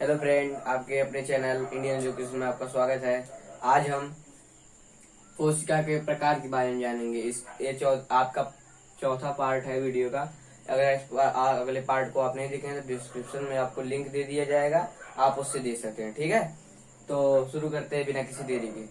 Hello friend, आपके अपने channel Indian education में आपका स्वागत है। आज हम कोशिका के प्रकार के बारे में जानेंगे। आपका चौथा पार्ट है वीडियो का। अगर अगले पार्ट को आप नहीं देखे हैं तो डिस्क्रिप्शन में आपको लिंक दे दिया जाएगा, आप उससे देख सकते हैं। ठीक है, तो शुरू करते हैं बिना किसी देरी के।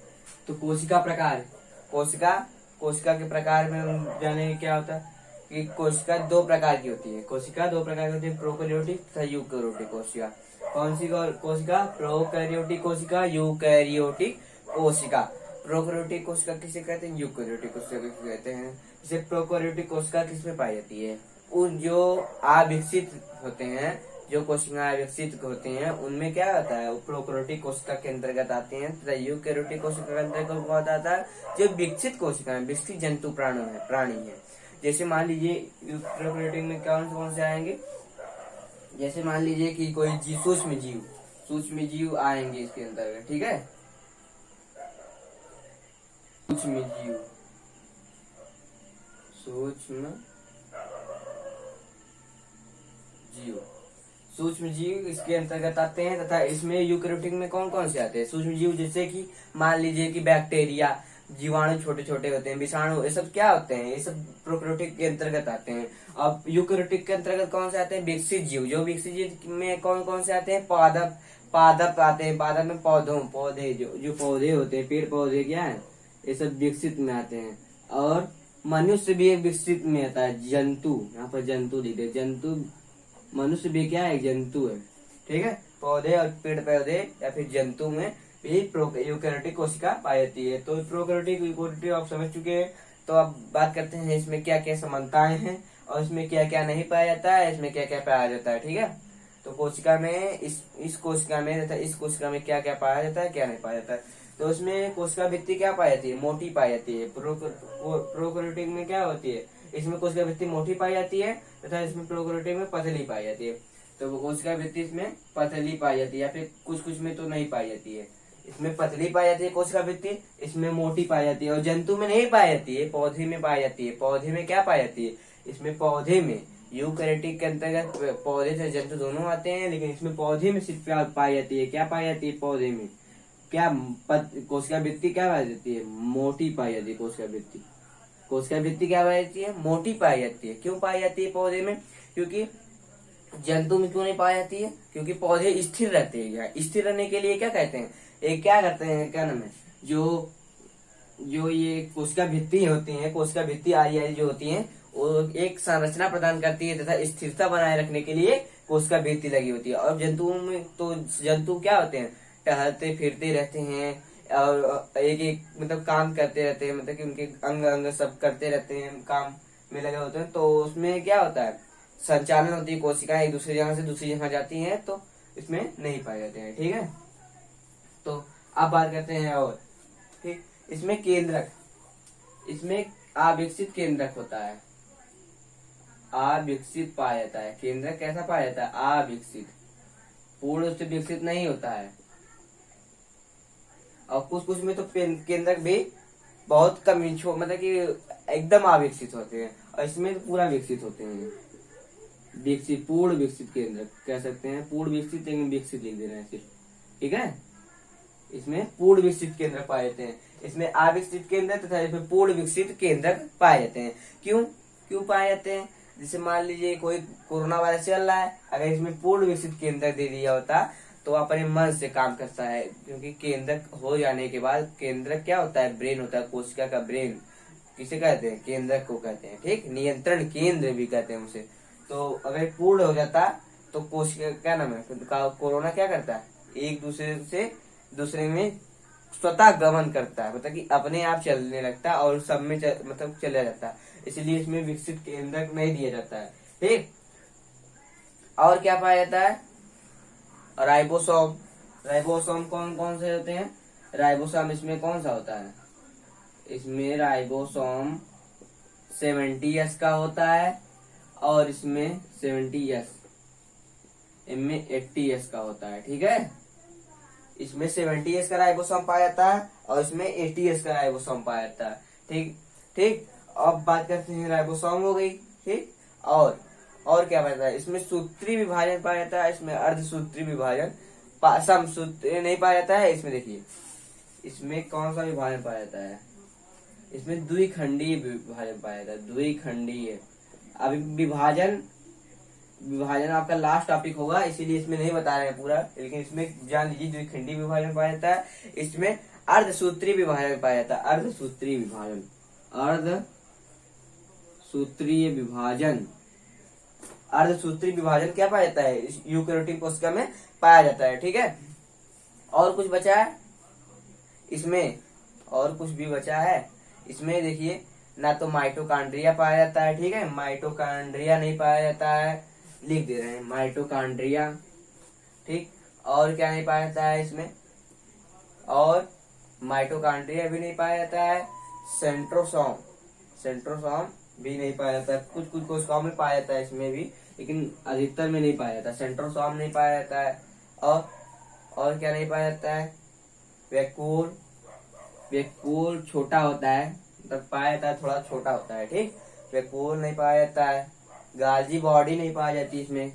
तो कोशिका प्रकार, कोशिका कोशिका के प्रकार में हम जानेंगे क्या होता है कि कोशिका दो प्रकार की होती है। कोशिका दो प्रकार की होती है, प्रोकैरियोटिक तथा यूकैरियोटिक कोशिका। कौन सी कोशिका? प्रोकैरियोटिक कोशिका, यूकैरियोटिक कोशिका। प्रोकैरियोटिक कोशिका किसे कहते हैं? यूकैरियोटिक कोशिका किसे कहते हैं? जैसे प्रोकैरियोटिक कोशिका किसमें पाई जाती है? उन जो अविकसित होते हैं, जो कोशिकाएं विकसित होती हैं उनमें क्या होता है, वो प्रोकैरियोटिक कोशिका के अंतर्गत आती हैं। तथा यूकैरियोटिक कोशिका के अंतर्गत कौन आता है? जो विकसित कोशिकाएं, विकसित जंतु प्राणी है। जैसे मान लीजिए प्रोकैरियोटिक में कौन से आएंगे? जैसे मान लीजिए कि कोई सूक्ष्म जीव आएंगे इसके अंतर्गत। ठीक है, सूक्ष्म जीव सूक्ष्म जीव इसके अंतर्गत आते हैं। तथा इसमें यूकैरियोटिक में कौन कौन से आते हैं सूक्ष्म जीव? जैसे कि मान लीजिए कि बैक्टीरिया, जीवाणु छोटे छोटे होते हैं, विषाणु, ये सब क्या होते हैं? ये सब प्रोकैरियोटिक के अंतर्गत आते हैं। अब यूकैरियोटिक के अंतर्गत कौन से आते हैं? विकसित जीव। जो विकसित जीव में कौन कौन से आते हैं? पादप आते हैं। पादप में पौधे जो पौधे होते हैं, पेड़ पौधे क्या है, ये सब विकसित में आते हैं। और मनुष्य भी एक विकसित में आता है। जंतु, यहाँ पर जंतु लिख दे, जंतु। मनुष्य भी क्या है? जंतु है। ठीक है, पौधे और पेड़ पौधे या फिर जंतु में भी यूकैरियोटिक कोशिका पाई जाती है। तो प्रोकैरियोटिक यूकैरियोटिक आप समझ चुके हैं। तो अब बात करते हैं इसमें क्या क्या समानताएं हैं और इसमें क्या क्या नहीं पाया जाता है, इसमें क्या क्या पाया जाता है। ठीक है, तो कोशिका में इस कोशिका में तथा इस कोशिका में क्या क्या पाया जाता है, क्या नहीं पाया जाता है। तो इसमें कोशिका भित्ति क्या पाई जाती है? मोटी पाई जाती है। प्रोकैरियोटिक में क्या होती है? इसमें कोशिका भित्ति मोटी पाई जाती है तथा इसमें प्रोकैरियोटिक में पतली पाई जाती है। तो कोशिका भित्ति इसमें पतली पाई जाती है या फिर कुछ कुछ में तो नहीं पाई जाती है। इसमें पतली पाई जाती है कोशिका भित्ति, इसमें मोटी पाई जाती है। और जंतु में नहीं पाई जाती है, पौधे में पाई जाती है। पौधे में क्या पाई जाती है? इसमें पौधे में यूकैरियोटिक के अंतर्गत पौधे से जंतु दोनों आते हैं, लेकिन इसमें पौधे में सिर्फ पाई जाती है। क्या पाई जाती है पौधे में? क्या कोशिका भित्ति क्या पाई जाती है? मोटी पाई जाती है कोशिका भित्ति। कोशिका भित्ति क्या पाई जाती है? मोटी पाई जाती है। क्यों पाई जाती है पौधे में? क्योंकि जंतु में क्यों नहीं पाई जाती है? क्योंकि पौधे स्थिर रहते हैं। स्थिर रहने के लिए क्या कहते हैं, एक क्या करते हैं, क्या नाम है, जो जो ये कोशिका भित्ति होती है, कोशिका भित्ति आदि जो होती है, वो एक संरचना प्रदान करती है तथा स्थिरता बनाए रखने के लिए कोशिका भित्ति लगी होती है। और जंतुओं में तो जंतु क्या होते हैं? टहलते फिरते रहते हैं और एक एक मतलब काम करते रहते हैं, मतलब कि उनके अंग अंग सब करते रहते हैं, काम में लगे होते हैं। तो उसमें क्या होता है? संचालन होती है, कोशिकाएं एक दूसरी जगह से दूसरी जगह जाती हैं, तो इसमें नहीं पाए जाते हैं। ठीक है, तो अब बात करते हैं और ठीक, इसमें केंद्रक, इसमें अविकसित केंद्रक होता है। अविकसित पाया जाता है। केंद्रक कैसा पाया जाता है? अविकसित, पूर्ण रूप से विकसित नहीं होता है। और कुछ कुछ में तो केंद्रक भी बहुत कम मतलब कि एकदम अविकसित होते हैं, और इसमें तो पूरा विकसित होते हैं। विकसित, पूर्ण विकसित केंद्रक कह सकते हैं। पूर्ण विकसित, लेकिन विकसित लिख दे रहे हैं सिर्फ। ठीक है, इसमें पूर्ण विकसित केंद्रक पाए जाते हैं। इसमें अविकसित केंद्रक तथा इसमें पूर्ण विकसित केंद्रक पाए जाते हैं। क्यों क्यों पाए जाते हैं? जैसे मान लीजिए कोई कोरोना वायरस चल रहा है, अगर इसमें पूर्ण विकसित केंद्रक दे दिया होता तो अपने मन से काम करता है। क्योंकि केंद्रक हो जाने के बाद, केंद्रक क्या होता है? ब्रेन होता है। कोशिका का ब्रेन किसे कहते हैं? केंद्रक को कहते हैं। ठीक, नियंत्रण केंद्र भी कहते हैं उसे। तो अगर पूर्ण हो जाता तो कोशिका क्या नाम है, कोरोना क्या करता है? एक दूसरे से दूसरे में स्वतः गमन करता है, मतलब कि अपने आप चलने लगता है और सब में मतलब चला जाता है। इसलिए इसमें विकसित केंद्रक नहीं दिया जाता है। ठीक, और क्या पाया जाता है? राइबोसोम। राइबोसोम कौन कौन से होते हैं? राइबोसोम इसमें कौन सा होता है? इसमें राइबोसोम 70S का होता है और इसमें 70S, इनमें 80S का होता है। ठीक है, इसमें 70S का राइबोसोम पाया जाता है और इसमें 80S का राइबोसोम पाया जाता है। ठीक ठीक, अब बात करते हैं, राइबोसोम हो गई। ठीक, और क्या पाया जाता है? इसमें सूत्री विभाजन पाया जाता है, इसमें अर्धसूत्री विभाजन समसूत्री नहीं पाया जाता है। इसमें देखिए, इसमें कौन सा विभाजन पाया जाता है? इसमें द्विखंडीय विभाजन पाया जाता है, द्विखंडीय। अभी विभाजन विभाजन आपका लास्ट टॉपिक होगा, इसीलिए इसमें नहीं बता रहे हैं पूरा, लेकिन इसमें जान लीजिए द्विखंडीय विभाजन पाया जाता है। इसमें अर्धसूत्री विभाजन पाया जाता है, अर्धसूत्रीय विभाजन, अर्धसूत्रीय विभाजन। अर्धसूत्रीय विभाजन क्या पाया जाता है? इस यूकेरियोटिक कोशिका में पाया जाता है। ठीक है, और कुछ बचा है इसमें? और कुछ भी बचा है इसमें? देखिए, ना तो माइटोकॉन्ड्रिया पाया जाता है, ठीक है, माइटोकॉन्ड्रिया नहीं पाया जाता है, लिख दे रहे हैं माइटोकॉन्ड्रिया। ठीक, और क्या नहीं पाया जाता है इसमें? और माइटोकॉन्ड्रिया भी नहीं पाया जाता है, सेंट्रोसोम, सेंट्रोसोम भी नहीं पाया जाता है। कुछ कुछ कोशिकाओं में पाया जाता है इसमें भी, लेकिन अधिकतर में नहीं पाया जाता। सेंट्रोसोम नहीं पाया जाता है। और क्या नहीं पाया जाता है? वैक्यूल, वैक्यूल छोटा होता है, मतलब पाया जाता है, थोड़ा छोटा होता है। ठीक, वैक्यूल नहीं पाया जाता है। गाल्जी बॉडी नहीं पाई जाती इसमें।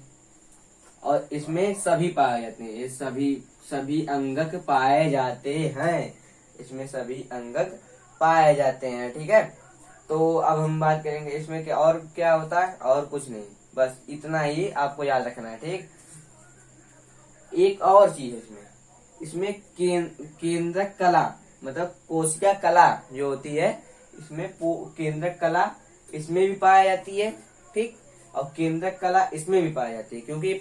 और इसमें सभी पाए जाते हैं, ये सभी अंगक पाए जाते हैं, इसमें सभी अंगक पाए जाते हैं। ठीक है, तो अब हम बात करेंगे इसमें क्या और क्या होता है। और कुछ नहीं, बस इतना ही आपको याद रखना है। ठीक, एक और चीज है इसमें केंद्रक कला, मतलब कोशिका कला जो होती है, इसमें केंद्रक कला इसमें भी पाई जाती है। ठीक, और केंद्रक कला इसमें भी पाई जाती है, क्योंकि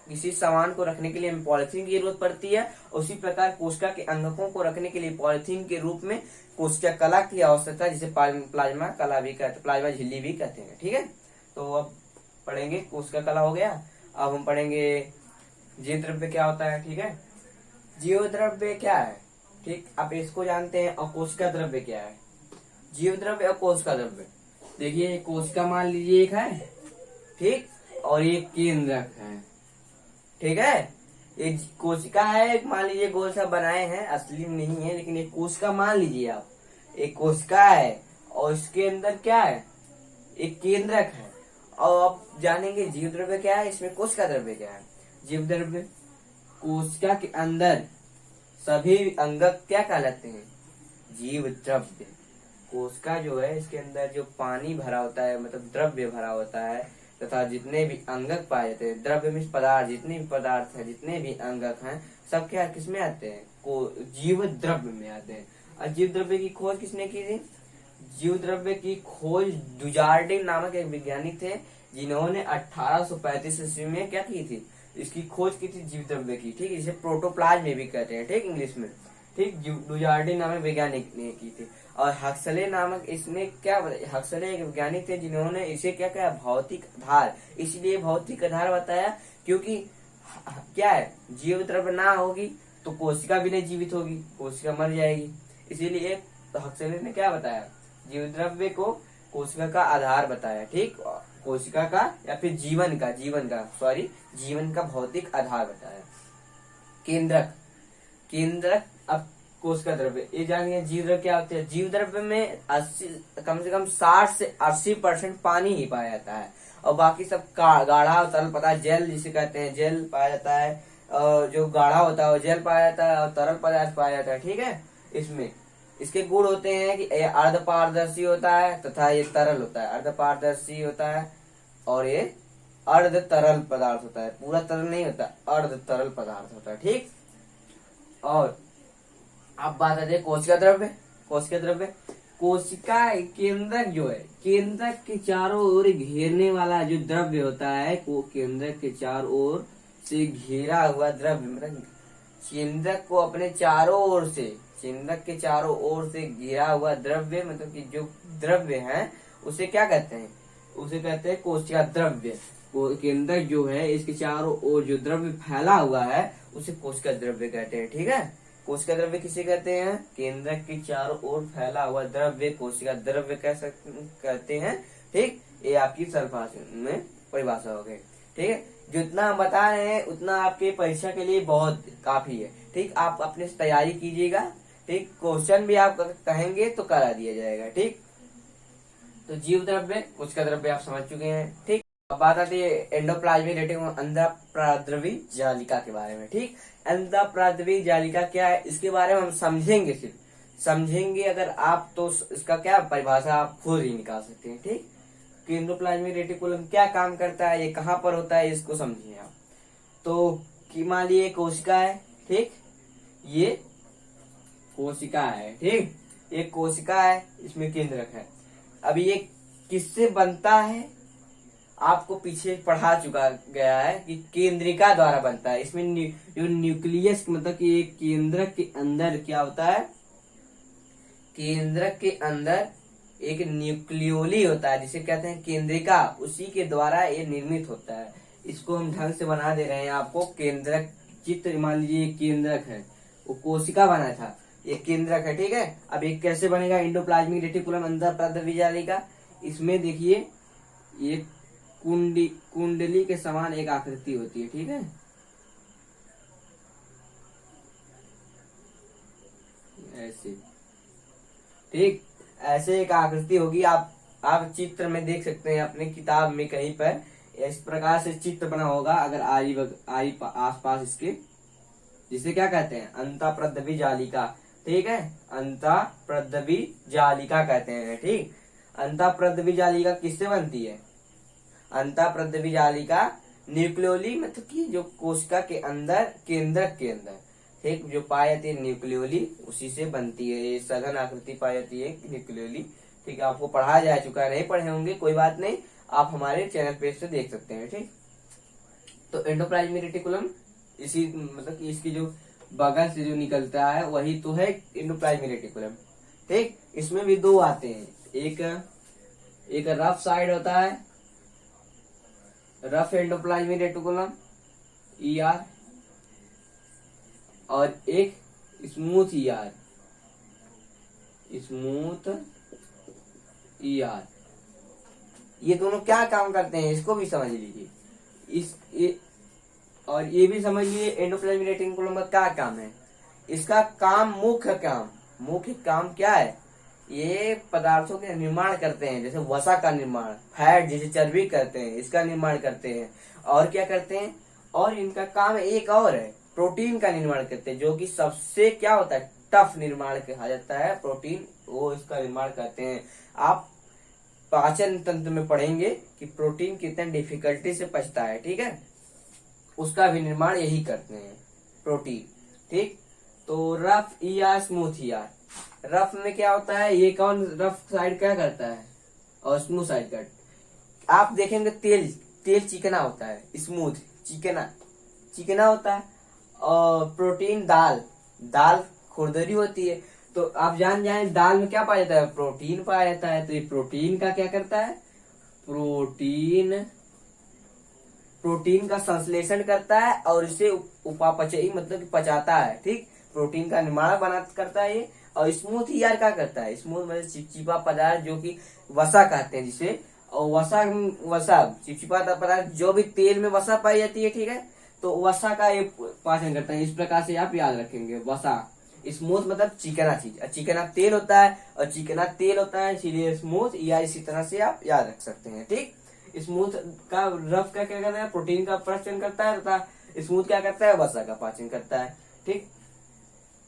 किसी सामान को रखने के लिए हमें पॉलिथीन की जरूरत पड़ती है। उसी प्रकार कोशिका के अंगकों को रखने के लिए पॉलिथीन के रूप में कोशिका कला की आवश्यकता है, जिसे प्लाज्मा कला भी कहते हैं, प्लाज्मा झिल्ली भी कहते हैं। ठीक है, तो अब पढ़ेंगे कोशिका कला हो गया। अब हम पढ़ेंगे जीव द्रव्य क्या होता है। ठीक है, जीव द्रव्य क्या है? ठीक, आप इसको जानते हैं। और कोशिका द्रव्य क्या है? जीव द्रव्य और कोशिका द्रव्य, देखिए कोशिका मान लीजिए एक है, ठीक, और एक केंद्रक है। ठीक है, एक कोशिका है, एक मान लीजिए गोल सा बनाए हैं, असली नहीं है, लेकिन एक कोशिका मान लीजिए आप, एक कोशिका है और इसके अंदर क्या है? एक केंद्रक है। और आप जानेंगे जीव द्रव्य क्या है, इसमें कोशिका द्रव्य क्या है। जीव द्रव्य, कोशिका के अंदर सभी अंगक क्या कहलाते हैं? जीव द्रव्य। कोशिका जो है, इसके अंदर जो पानी भरा होता है, मतलब द्रव्य भरा होता है, तथा जितने भी अंगक पाए जाते हैं, द्रव्य में पदार्थ, जितने भी पदार्थ है, जितने भी अंगक हैं, सब क्या किसमें आते हैं? जीव द्रव्य में आते हैं। और जीव द्रव्य की खोज किसने की थी? जीव द्रव्य की खोज डुजार्डिन नामक एक वैज्ञानिक थे, जिन्होंने 1835 ईस्वी में क्या की थी? इसकी खोज की थी जीव द्रव्य की। ठीक, इसे प्रोटोप्लाज्म में भी कहते हैं, ठीक, इंग्लिश में। ठीक, डुजार्डिन नामक वैज्ञानिक ने की थी। और हक्सले नामक, इसने क्या, हक्सले एक वैज्ञानिक थे जिन्होंने इसे क्या कहा? भौतिक आधार। इसलिए भौतिक आधार बताया क्योंकि क्या है, जीव द्रव्य ना होगी तो कोशिका भी नहीं जीवित होगी, कोशिका मर जाएगी। इसीलिए तो हक्सले ने क्या बताया? जीव द्रव्य को कोशिका का आधार बताया। ठीक, कोशिका का या फिर जीवन का भौतिक आधार बताया। केंद्रक, केंद्रक। अब कोशिका द्रव्य, ये जानिए जीव द्रव्य क्या होते हैं। जीव द्रव्य में कम से कम 60 से 80% पानी ही पाया जाता है, और बाकी सब गाढ़ा और तरल पदार्थ, जेल जिसे कहते हैं, जेल पाया जाता है। जो गाढ़ा होता है वो जेल पाया जाता है, और तरल पदार्थ पाया जाता है। ठीक है, इसमें इसके गुण होते हैं कि ये अर्ध पारदर्शी होता है तथा ये तरल होता है, अर्ध पारदर्शी होता है, और ये अर्ध तरल पदार्थ होता है, पूरा तरल नहीं होता, अर्ध तरल पदार्थ होता है। ठीक, और अब बात आती है कोशिका द्रव्य। कोशिका द्रव्य, कोशिका केंद्रक जो है, केंद्रक के चारों ओर घेरने वाला जो द्रव्य होता है, वो केंद्रक के चारों ओर से घेरा हुआ द्रव्य, मतलब केंद्रक को अपने चारों ओर से, केंद्रक के चारों ओर से घेरा हुआ द्रव्य, मतलब कि जो द्रव्य है उसे क्या कहते हैं? उसे कहते हैं कोशिका द्रव्य। केंद्रक जो है, इसके चारों ओर जो द्रव्य फैला हुआ है उसे कोशिका द्रव्य कहते हैं। ठीक है, कोशिका द्रव्य किसे कहते हैं? केंद्रक के चारों ओर फैला हुआ द्रव्य कोशिका द्रव्य कहते हैं। ठीक, ये आपकी सरल भाषा में परिभाषा हो गई। ठीक है, जितना हम बता रहे हैं उतना आपके परीक्षा के लिए बहुत काफी है। ठीक, आप अपने से तैयारी कीजिएगा। ठीक, क्वेश्चन भी आप कहेंगे तो करा दिया जाएगा। ठीक, तो जीव द्रव्य, कोशिका द्रव्य आप समझ चुके हैं। ठीक, अब बात आती है एंडोप्लाज्मिक रेटिकुलम, अंदर प्राद्रवी जालिका के बारे में। ठीक, अंतःप्राथमिक जालिका क्या है इसके बारे में हम समझेंगे, सिर्फ समझेंगे अगर आप तो इसका क्या परिभाषा आप खुद ही निकाल सकते हैं। ठीक, कि एंडोप्लाज्मिक रेटिकुलम क्या काम करता है, ये कहाँ पर होता है, इसको समझिए आप। तो कि मान लीजिए कोशिका है, ठीक, ये कोशिका है, ठीक, एक कोशिका है, इसमें केंद्रक है। अब ये किससे बनता है, आपको पीछे पढ़ा चुका गया है कि केंद्रिका द्वारा बनता है। इसमें जो न्यूक्लियस मतलब कि एक केंद्रक के अंदर क्या होता है, केंद्रक के अंदर एक न्यूक्लियोली होता है जिसे कहते हैं केंद्रिका, उसी के द्वारा ये निर्मित होता है। इसको हम ढंग से बना दे रहे हैं आपको। केंद्रक चित्र, मान लीजिए केंद्रक है, वो कोशिका बना था, ये केंद्रक है, ठीक है। अब ये कैसे बनेगा, एंडोप्लाज्मिक रेटिकुलम अंतःप्राथमिक जालिका। इसमें देखिए ये कुंडली के समान एक आकृति होती है, ठीक है, ऐसे, ठीक, ऐसे एक आकृति होगी। आप चित्र में देख सकते हैं अपने किताब में कहीं पर इस प्रकार से चित्र बना होगा। अगर आई आसपास इसके, जिसे क्या कहते हैं, अंतःप्राथमिक जालिका, ठीक है, अंतःप्राथमिक जालिका कहते हैं, ठीक। अंतःप्राथमिक जालिका किससे बनती है, अंतःप्राथमिक जालिका न्यूक्लियोली मतलब कि जो कोशिका के अंदर केंद्रक के अंदर, ठीक, जो पाई जाती है न्यूक्लियोली, उसी से बनती है। ये सघन आकृति पाई जाती है न्यूक्लियोली, ठीक है। आपको पढ़ा जा चुका है, नहीं पढ़े होंगे कोई बात नहीं, आप हमारे चैनल पेज से देख सकते हैं, ठीक। तो एंडोप्लाज्मिक रेटिकुलम इसी मतलब कि इसकी जो बगल से जो निकलता है वही तो है एंडोप्लाज्मिक रेटिकुलम, ठीक। इसमें भी दो आते हैं, एक रफ साइड होता है, रफ एंडोप्लाज्मिक रेटिकुलम ER, और एक स्मूथ ER, स्मूथ ER। ये दोनों क्या काम करते हैं इसको भी समझ लीजिए। और ये भी समझिए एंडोप्लाज्मिक रेटिकुलम का क्या काम है। इसका काम, मुख्य काम क्या है, ये पदार्थों के निर्माण करते हैं, जैसे वसा का निर्माण, फैट जैसे चर्बी करते हैं, इसका निर्माण करते हैं। और क्या करते हैं, और इनका काम एक और है, प्रोटीन का निर्माण करते हैं, जो कि सबसे क्या होता है, टफ निर्माण कहा जाता है प्रोटीन, वो इसका निर्माण करते हैं। आप पाचन तंत्र में पढ़ेंगे कि प्रोटीन कितने डिफिकल्टी से पचता है, ठीक है, उसका भी निर्माण यही करते हैं प्रोटीन, ठीक। तो rough ER, smooth ER। Rough में क्या होता है, ये कौन रफ साइड क्या करता है, और स्मूथ साइड कट। आप देखेंगे तेल चिकना होता है, स्मूथ चिकना होता है, और प्रोटीन दाल खुरदरी होती है। तो आप जान जाए दाल में क्या पाया जाता है, प्रोटीन पाया जाता है। तो ये प्रोटीन का क्या करता है, प्रोटीन का संश्लेषण करता है और इसे उपापचयी मतलब कि पचाता है, ठीक, प्रोटीन का निर्माण करता है ये। और स्मूथ ER क्या करता है, स्मूथ मतलब चिपचिपा पदार्थ, जो कि वसा कहते हैं जिसे, और वसा चिपचिपा पदार्थ, जो भी तेल में वसा पाई जाती है, ठीक है, तो वसा का ये पाचन करता है। इस प्रकार से आप याद रखेंगे, वसा। स्मूथ मतलब चिकना चीज, चिकना तेल होता है, और चिकना तेल होता है इसीलिए स्मूथ ER, इसी तरह से आप याद रख सकते हैं, ठीक। स्मूथ का, रफ का क्या करता है, प्रोटीन का पाचन करता है, तथा स्मूथ क्या करता है, वसा का पाचन करता है, ठीक।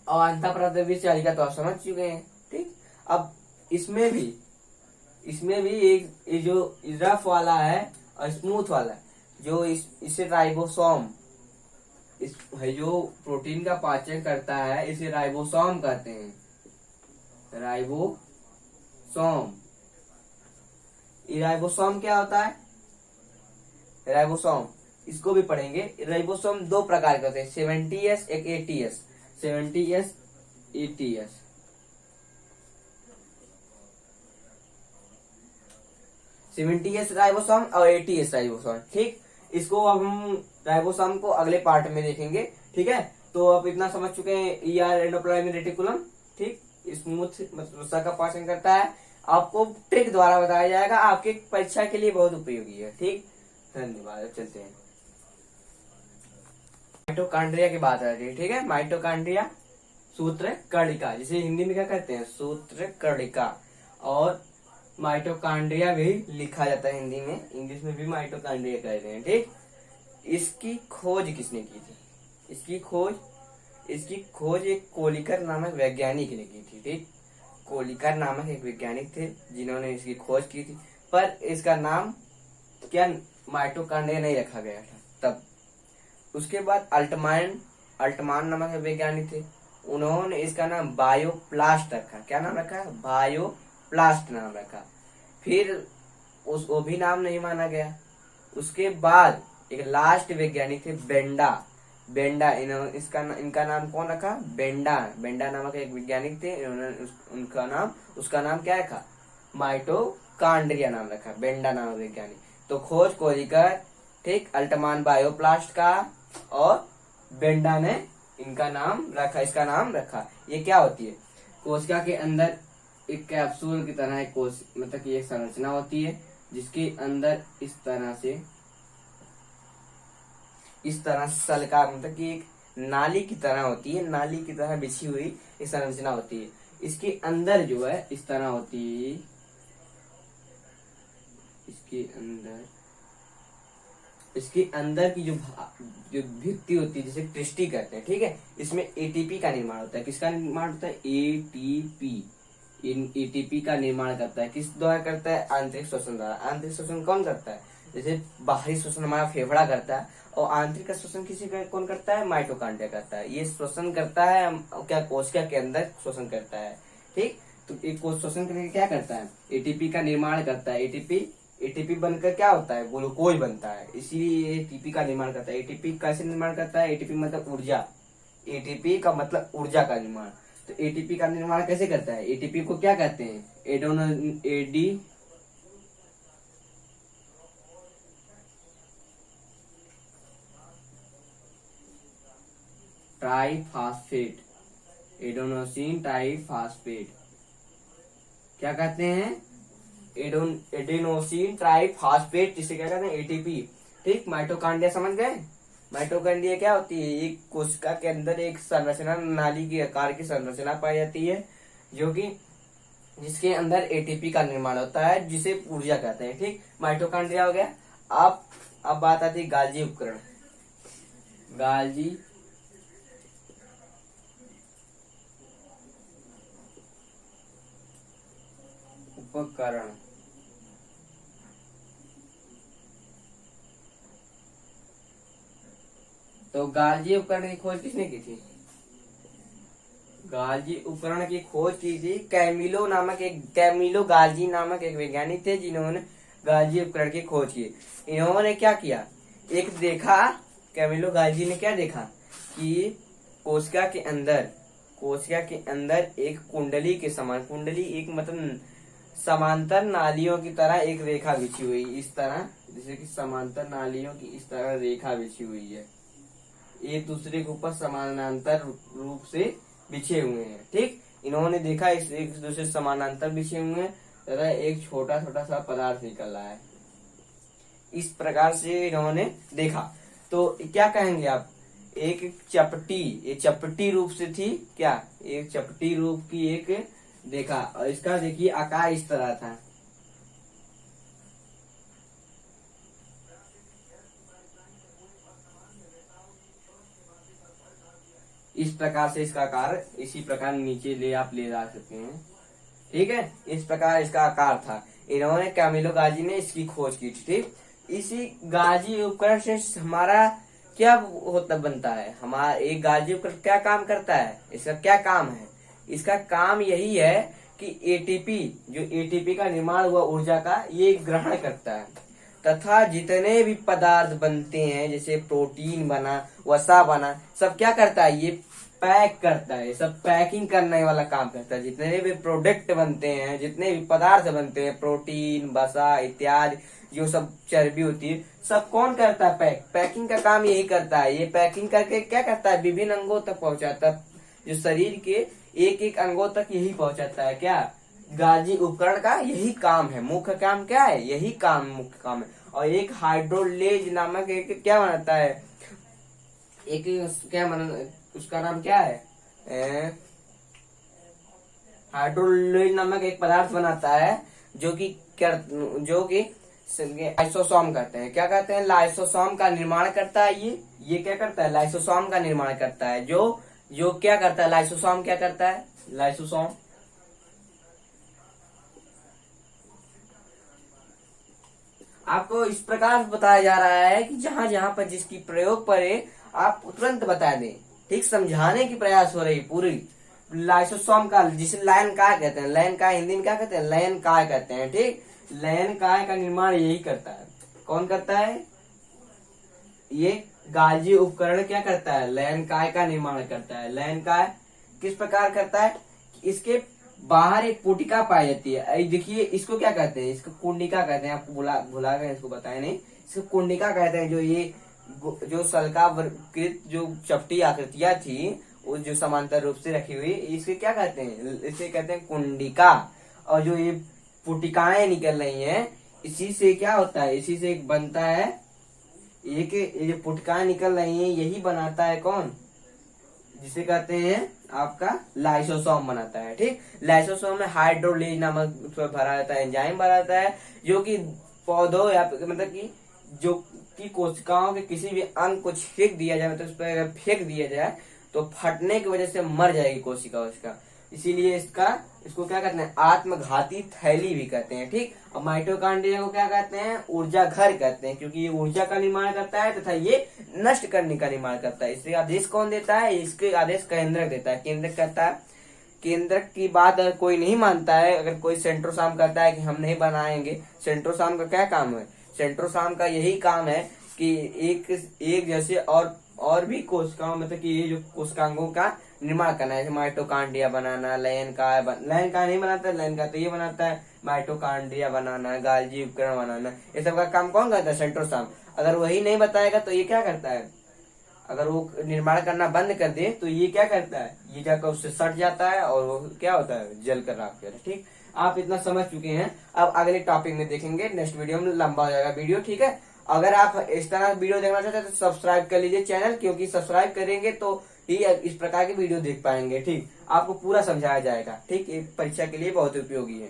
और अंतःप्राथमिक जालिका तो आप समझ चुके हैं, ठीक। अब इसमें भी एक जो रफ वाला है और स्मूथ वाला, जो इसे राइबोसोम, इस है जो प्रोटीन का पाचन करता है, इसे राइबोसोम कहते हैं, राइबोसोम। ये राइबोसोम क्या होता है, राइबोसोम इसको भी पढ़ेंगे। राइबोसोम दो प्रकार के होते हैं, 70S, एक 80S, 70S 80S। 70S ribosome और 80S राइबोसोम, ठीक। इसको अब हम राइबोसोम को अगले पार्ट में देखेंगे, ठीक है। तो अब इतना समझ चुके हैं, ER एंडोप्लाज्मिक रेटिकुलम, ठीक, स्मूथ मतलब वसा का पाचन करता है। आपको ट्रिक द्वारा बताया जाएगा, आपके परीक्षा के लिए बहुत उपयोगी है, ठीक। धन्यवाद, चलते हैं। माइटोकॉन्ड्रिया की बात आ रही है, ठीक है। माइटोकॉन्ड्रिया सूत्र कर्णिका, जिसे हिंदी में क्या कहते हैं, सूत्र कर्णिका। और माइटोकॉन्ड्रिया भी लिखा जाता है हिंदी में, इंग्लिश में भी माइटोकॉन्ड्रिया कहते हैं, ठीक। इसकी खोज किसने की थी, इसकी खोज एक कोलिकर नामक वैज्ञानिक ने की थी। ठीक, कोलिकर नामक एक वैज्ञानिक थे जिन्होंने इसकी खोज की थी, पर इसका नाम क्या माइटोकांड्रिया नहीं रखा गया था तब। उसके बाद अल्टमान अल्टमान नामक एक वैज्ञानिक थे, उन्होंने इसका नाम बायोप्लास्ट रखा। क्या नाम रखा? बायोप्लास्ट नाम रखा। फिर वो भी नाम नहीं माना गया। उसके बाद एक लास्ट वैज्ञानिक थे बेंडा इनका नाम कौन रखा? बेंडा नामक एक वैज्ञानिक थे, इन्होंने उसका नाम क्या रखा? माइटोकांड्रिया नाम रखा, बेंडा नामक वैज्ञानिक। तो खोज कोलिकर, ठीक, अल्टमान बायोप्लास्ट का, और बेंडा ने इसका नाम रखा। ये क्या होती है? कोशिका के अंदर एक कैप्सूल की तरह एक मतलब कि एक संरचना होती है, जिसके अंदर इस तरह से सलका मतलब कि एक नाली की तरह होती है, नाली की तरह बिछी हुई एक संरचना होती है। इसके अंदर जो है इस तरह होती है, इसके अंदर की जो भित्ति होती है, जिसे क्रिस्टी कहते हैं, ठीक है, इसमें एटीपी का निर्माण होता है। किसका निर्माण होता है? एटीपी का निर्माण करता है। किस द्वारा करता है? आंतरिक श्वसन द्वारा। आंतरिक श्वसन कौन करता है? जैसे बाहरी श्वसन हमारा फेफड़ा करता है, और आंतरिक श्वसन कौन करता है? माइटोकांड्रिया करता है। ये श्वसन करता है क्या? कोशिका के अंदर श्वसन करता है। ठीक, तो एक कोश श्वसन करके क्या करता है? एटीपी का निर्माण करता है। एटीपी बनकर क्या होता है? ग्लूकोज बनता है, इसीलिए एटीपी का निर्माण करता है। एटीपी कैसे निर्माण करता है? एटीपी मतलब ऊर्जा, एटीपी का मतलब ऊर्जा का निर्माण। तो एटीपी का निर्माण कैसे करता है? एटीपी को क्या कहते हैं? एडेनोसिन ट्राइफॉस्फेट क्या कहते हैं? एडेनोसिन ट्राइफॉस्फेट, जिसे क्या कहते हैं? एटीपी। ठीक, माइटोकांड्रिया समझ गए? माइटोकांड्रिया क्या होती है? एक कोशिका के अंदर एक संरचना, नाली की आकार की संरचना पाई जाती है, जिसके अंदर एटीपी का निर्माण होता है, जिसे ऊर्जा कहते हैं। ठीक, माइटोकांड्रिया हो गया। अब बात आती है गाल्जी उपकरण। गाल्जी उपकरण तो गाल्जी उपकरण की खोज किसने की थी? गाल्जी उपकरण की खोज की थी कैमिलो गाल्जी नामक एक वैज्ञानिक थे, जिन्होंने गाल्जी उपकरण की खोज की। इन्होंने क्या किया? कैमिलो गाल्जी ने क्या देखा कि कोशिका के अंदर एक कुंडली के समान, कुंडली एक मतलब समांतर नालियों की तरह एक रेखा बिछी हुई, इस तरह, जैसे कि समांतर नालियों की इस तरह रेखा बिछी हुई है, एक दूसरे के ऊपर समानांतर रूप से बिछे हुए हैं। ठीक, इन्होंने देखा इस एक दूसरे समानांतर बिछे हुए हैं तथा एक छोटा छोटा सा पदार्थ निकल रहा है। इस प्रकार से इन्होंने देखा। तो क्या कहेंगे आप? ये चपटी रूप से थी क्या? एक चपटी रूप की एक देखा, और इसका देखिए आकार इस तरह था। इस प्रकार से इसका आकार इसी प्रकार नीचे ले जा सकते हैं। ठीक है, इस प्रकार इसका आकार था। इन्होंने कैमिलो गाजी ने इसकी खोज की थी। ठीक, इसी गाजी उपकरण से हमारा क्या बनता है? हमारा एक गाजी उपकरण क्या काम करता है? इसका क्या काम है? इसका काम यही है कि एटीपी का निर्माण हुआ ऊर्जा का ये ग्रहण करता है, तथा जितने भी पदार्थ बनते हैं, जैसे प्रोटीन बना, वसा बना, सब क्या करता है? ये पैक करता है, सब पैकिंग करने वाला काम करता है। जितने भी प्रोडक्ट बनते हैं, जितने भी पदार्थ बनते हैं, प्रोटीन, वसा इत्यादि, जो सब चर्बी होती है, सब कौन करता है? पैकिंग का काम यही करता है। ये पैकिंग करके क्या करता है? विभिन्न अंगों तक पहुंचाता है, जो शरीर के एक एक अंगों तक यही पहुंचाता है। क्या गाजी उपकरण का यही काम है? मुख्य काम क्या है? यही काम मुख्य काम है। और एक हाइड्रोलेज नामक एक क्या बनाता है? उसका नाम क्या है? हाइड्रोलेज नामक एक पदार्थ बनाता है, जो कि लाइसोसोम करते हैं। क्या कहते हैं? लाइसोसोम का निर्माण करता है ये क्या करता है? लाइसोसोम का निर्माण करता है। जो क्या करता है? लाइसोसोम क्या करता है? लाइसोसोम आपको इस प्रकार बताया जा रहा है कि जहां जहां पर जिसकी प्रयोग पड़े आप तुरंत बता दें। ठीक, समझाने की प्रयास हो रही पूरी। लाइसोसोम का, जिसे लयन काय कहते हैं, लयन काय हिंदी में क्या कहते हैं? लयन काय कहते हैं। ठीक, लयन काय का निर्माण यही करता है। कौन करता है? ये गालजी उपकरण क्या करता है? लयन काय का निर्माण करता है। लयन काय किस प्रकार करता है? इसके बाहर एक पुटिका पाई जाती है। देखिए इसको क्या कहते हैं? इसको कुंडिका कहते हैं। आपको भुला गए, इसको बताया नहीं। इसको कुंडिका कहते हैं। जो ये जो सल्काकृत जो चपटी आकृतियां थी वो जो समांतर रूप से रखी हुई, इसे क्या कहते हैं? इसे कहते हैं कुंडिका। और जो ये पुटिकाएं निकल रही हैं, इसी से क्या होता है? इसी से एक बनता है एक, ये जो पुटिकाएं निकल रही हैं यही बनाता है कौन? जिसे कहते हैं आपका लाइसोसोम बनाता है। ठीक, लाइसोसोम में हाइड्रोलेज नामक भरा रहता है, एंजाइम भरा रहता है, जो कि पौधों या मतलब कि जो कि कोशिकाओं के किसी भी अंग को छेक दिया जाए, मतलब उस पर अगर फेंक दिया जाए तो फटने की वजह से मर जाएगी कोशिका उसका। इसीलिए इसको क्या कहते हैं? आत्मघाती थैली भी कहते हैं। ठीक, और माइटोकॉन्ड्रिया को क्या कहते हैं? ऊर्जा घर कहते हैं, क्योंकि ये ऊर्जा का निर्माण करता है तथा ये नष्ट करने का निर्माण करता है। इसके आदेश कौन देता है? इसके आदेश केंद्रक देता है। केंद्रक कहता है, केंद्रक की बात अगर कोई नहीं मानता है, अगर कोई सेंट्रोसोम कहता है कि हम नहीं बनाएंगे, सेंट्रोसोम का क्या काम है? सेंट्रोसोम का यही काम है कि एक जैसे और भी कोशिकाओं, मतलब कि ये जो कोशिकांगों का निर्माण करना है, जैसे माइटोकॉन्ड्रिया बनाना, लयन काय नहीं बनाता है, लयन काय तो ये बनाता है, माइटोकॉन्ड्रिया बनाना, गाल्जी उपकरण बनाना, ये सब का काम कौन करता है? सेंट्रोसोम। अगर वही नहीं बताएगा तो ये क्या करता है? अगर वो निर्माण करना बंद कर दे तो ये क्या करता है? ये जाकर उससे सट जाता है और वो क्या होता है? जल कर राख कर। ठीक, आप इतना समझ चुके हैं। अब अगले टॉपिक में देखेंगे, नेक्स्ट वीडियो में लंबा हो जाएगा वीडियो। ठीक है, अगर आप इस तरह वीडियो देखना चाहते हैं तो सब्सक्राइब कर लीजिए चैनल, क्योंकि सब्सक्राइब करेंगे तो ही इस प्रकार की वीडियो देख पाएंगे। ठीक, आपको पूरा समझाया जाएगा। ठीक, ये परीक्षा के लिए बहुत उपयोगी है।